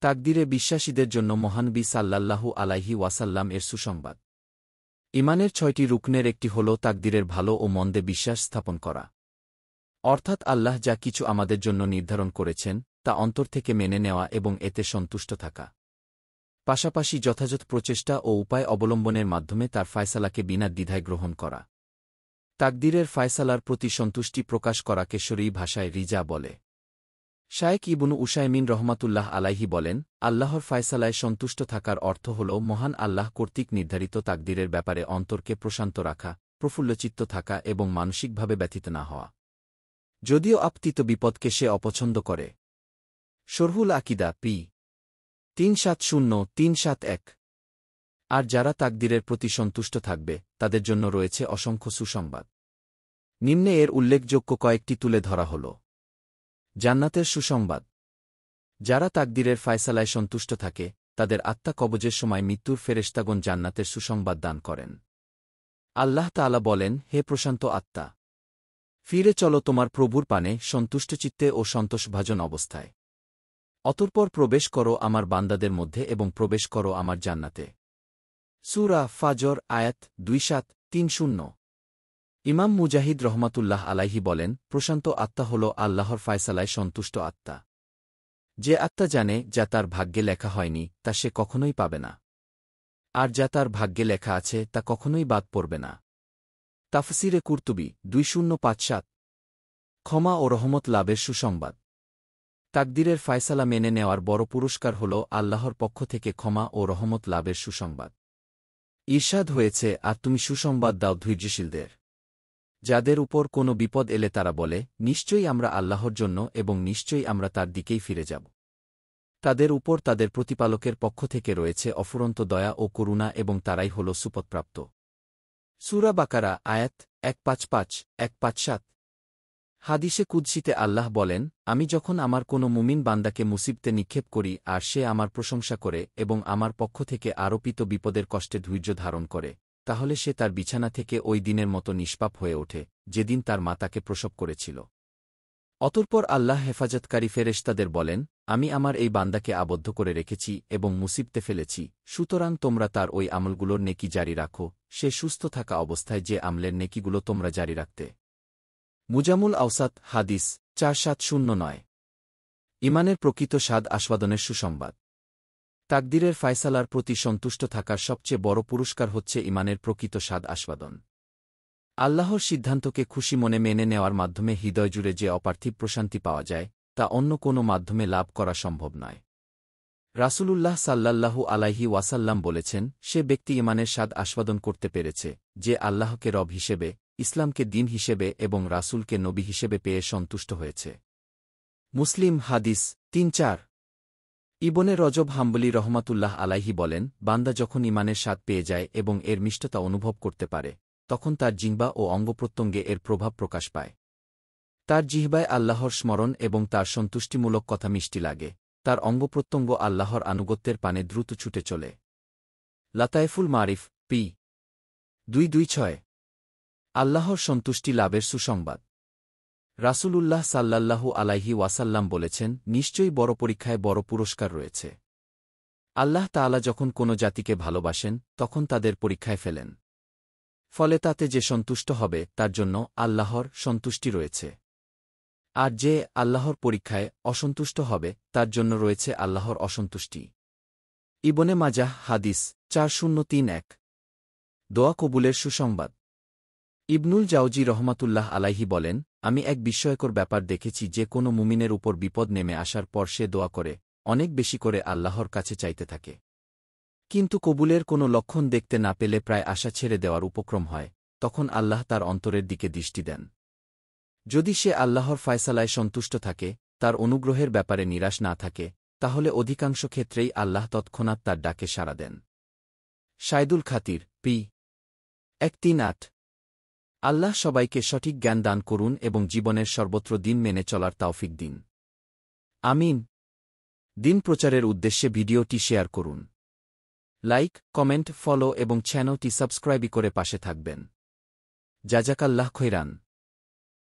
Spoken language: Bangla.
তাকদিরে বিশ্বাসীদের জন্য মহানবী সাল্লাল্লাহু আলাইহি ওয়াসাল্লাম এর সুসংবাদ। ঈমানের ৬টি রুকনের একটি হল তাকদিরের ভালো ও মন্দে বিশ্বাস স্থাপন করা। অর্থাৎ আল্লাহ যা কিছু আমাদের জন্য নির্ধারণ করেছেন তা অন্তর থেকে মেনে নেওয়া এবং এতে সন্তুষ্ট থাকা। পাশাপাশি যথাযথ প্রচেষ্টা ও উপায় অবলম্বনের মাধ্যমে তার ফায়সালাকে বিনা দ্বিধায় গ্রহণ করা। তাকদিরের ফায়সালার প্রতি সন্তুষ্টি প্রকাশ করাকে শরঈ ভাষায় রিজা বলে। শায়েখ ইবনু উসায়মিন রহমাতুল্লাহ আলাইহি বলেন, আল্লাহর ফায়সালায় সন্তুষ্ট থাকার অর্থ হল মহান আল্লাহ কর্তৃক নির্ধারিত তাকদিরের ব্যাপারে অন্তরকে প্রশান্ত রাখা, প্রফুল্লচিত্ত থাকা এবং মানসিকভাবে ব্যথিত না হওয়া। যদিও আপতিত বিপদকে সে অপছন্দ করে। শরহুল আকিদা পি ৩৭০-৩৭১। আর যারা তাকদিরের প্রতি সন্তুষ্ট থাকবে তাদের জন্য রয়েছে অসংখ্য সুসংবাদ। নিম্নে এর উল্লেখযোগ্য কয়েকটি তুলে ধরা হল। জান্নাতের সুসংবাদ। যারা তাকদিরের ফায়সালায় সন্তুষ্ট থাকে তাদের আত্মা কবজের সময় মৃত্যুর ফেরেশতাগণ জান্নাতের সুসংবাদ দান করেন। আল্লাহ তাআলা বলেন, হে প্রশান্ত আত্মা, ফিরে চলো তোমার প্রভুর পানে সন্তুষ্টচিত্তে ও সন্তোষভাজন অবস্থায়। অতঃপর প্রবেশ করো আমার বান্দাদের মধ্যে এবং প্রবেশ করো আমার জান্নাতে। সূরা ফাজর আয়াত ২৭-৩০। ইমাম মুজাহিদ রহমাতুল্লাহ আলাইহি বলেন, প্রশান্ত আত্মা হল আল্লাহর ফায়সালায় সন্তুষ্ট আত্মা। যে আত্মা জানে যা তার ভাগ্যে লেখা হয়নি তা সে কখনোই পাবে না, আর যা তার ভাগ্যে লেখা আছে তা কখনোই বাদ পড়বে না। তাফসিরে কুরতুবী ২০৫৭। ক্ষমা ও রহমত লাভের সুসংবাদ। তাকদিরের ফায়সালা মেনে নেওয়ার বড় পুরস্কার হল আল্লাহর পক্ষ থেকে ক্ষমা ও রহমত লাভের সুসংবাদ। ঈর্ষাদ হয়েছে, আর তুমি সুসংবাদ দাও ধৈর্যশীলদের। যাদের উপর কোনো বিপদ এলে তারা বলে, নিশ্চয়ই আমরা আল্লাহর জন্য এবং নিশ্চয়ই আমরা তার দিকেই ফিরে যাব। তাদের উপর তাদের প্রতিপালকের পক্ষ থেকে রয়েছে অফুরন্ত দয়া ও করুণা এবং তারাই হল সুপথপ্রাপ্ত। সূরা বাকারা আয়াত ১৫৫-১৫৭। হাদিসে কুদসিতে আল্লাহ বলেন, আমি যখন আমার কোনো মুমিন বান্দাকে মুসিবতে নিক্ষেপ করি আর সে আমার প্রশংসা করে এবং আমার পক্ষ থেকে আরোপিত বিপদের কষ্টে ধৈর্য ধারণ করে, তাহলে সে তার বিছানা থেকে ওই দিনের মতো নিষ্পাপ হয়ে ওঠে যেদিন তার মা তাকে প্রসব করেছিল। অতঃপর আল্লাহ হেফাজতকারী ফেরেশতাদের বলেন, আমি আমার এই বান্দাকে আবদ্ধ করে রেখেছি এবং মুসিবতে ফেলেছি, সুতরাং তোমরা তার ওই আমলগুলোর নেকি জারি রাখো, সে সুস্থ থাকা অবস্থায় যে আমলের নেকিগুলো তোমরা জারি রাখতে। মুজামুল আওসাত হাদিস ৪৭০৯। ঈমানের প্রকৃত স্বাদ আস্বাদনের সুসংবাদ। তাকদিরের ফায়সালার প্রতি সন্তুষ্ট থাকার সবচেয়ে বড় পুরস্কার হচ্ছে ঈমানের প্রকৃত স্বাদ আস্বাদন। আল্লাহর সিদ্ধান্তকে খুশি মনে মেনে নেওয়ার মাধ্যমে হৃদয় জুড়ে যে অপার্থিব প্রশান্তি পাওয়া যায় তা অন্য কোনো মাধ্যমে লাভ করা সম্ভব নয়। রাসূলুল্লাহ সাল্লাল্লাহু আলাইহি ওয়াসাল্লাম বলেছেন, সে ব্যক্তি ঈমানের স্বাদ আস্বাদন করতে পেরেছে যে আল্লাহকে রব হিসেবে, ইসলামকে দ্বীন হিসেবে এবং রাসূলকে নবী হিসেবে পেয়ে সন্তুষ্ট হয়েছে। মুসলিম হাদিস ৩-৪। ইবনে রজব হাম্বলী রহমাতুল্লাহ আলাইহি বলেন, বান্দা যখন ঈমানের স্বাদ পেয়ে যায় এবং এর মিষ্টতা অনুভব করতে পারে, তখন তার জিহ্বা ও অঙ্গপ্রত্যঙ্গে এর প্রভাব প্রকাশ পায়। তার জিহ্বায় আল্লাহর স্মরণ এবং তার সন্তুষ্টিমূলক কথা মিষ্টি লাগে, তার অঙ্গপ্রত্যঙ্গ আল্লাহর আনুগত্যের পানে দ্রুত ছুটে চলে। লাতায়েফুল মারিফ পি ২২৬। আল্লাহর সন্তুষ্টি লাভের সুসংবাদ। রাসূলুল্লাহ সাল্লাল্লাহু আলাইহি ওয়াসাল্লাম বলেছেন, নিশ্চয়ই বড় পরীক্ষায় বড় পুরস্কার রয়েছে। আল্লাহ তাআলা যখন কোনো জাতিকে ভালোবাসেন তখন তাদের পরীক্ষায় ফেলেন। ফলে তাতে যে সন্তুষ্ট হবে তার জন্য আল্লাহর সন্তুষ্টি রয়েছে, আর যে আল্লাহর পরীক্ষায় অসন্তুষ্ট হবে তার জন্য রয়েছে আল্লাহর অসন্তুষ্টি। ইবনে মাজাহ হাদিস ৪০৩১। দোয়া কবুলের সুসংবাদ। ইবনুল জাওজি রহমাতুল্লাহ আলাইহি বলেন, আমি এক বিস্ময়কর ব্যাপার দেখেছি যে কোনো মুমিনের উপর বিপদ নেমে আসার পর সে দোয়া করে, অনেক বেশি করে আল্লাহর কাছে চাইতে থাকে। কিন্তু কবুলের কোনো লক্ষণ দেখতে না পেলে প্রায় আশা ছেড়ে দেওয়ার উপক্রম হয়, তখন আল্লাহ তার অন্তরের দিকে দৃষ্টি দেন। যদি সে আল্লাহর ফায়সালায় সন্তুষ্ট থাকে, তার অনুগ্রহের ব্যাপারে নিরাশ না থাকে, তাহলে অধিকাংশ ক্ষেত্রেই আল্লাহ তৎক্ষণাৎ তার ডাকে সাড়া দেন। শায়দুল খাতির পি ১৩৮। আল্লাহ সবাইকে সঠিক জ্ঞান দান করুন এবং জীবনের সর্বত্র দিন মেনে চলার তৌফিক দিন। আমিন। দিন প্রচারের উদ্দেশ্যে ভিডিওটি শেয়ার করুন। লাইক, কমেন্ট, ফলো এবং চ্যানেলটি সাবস্ক্রাইব করে পাশে থাকবেন। জাযাকাল্লাহ খৈরান।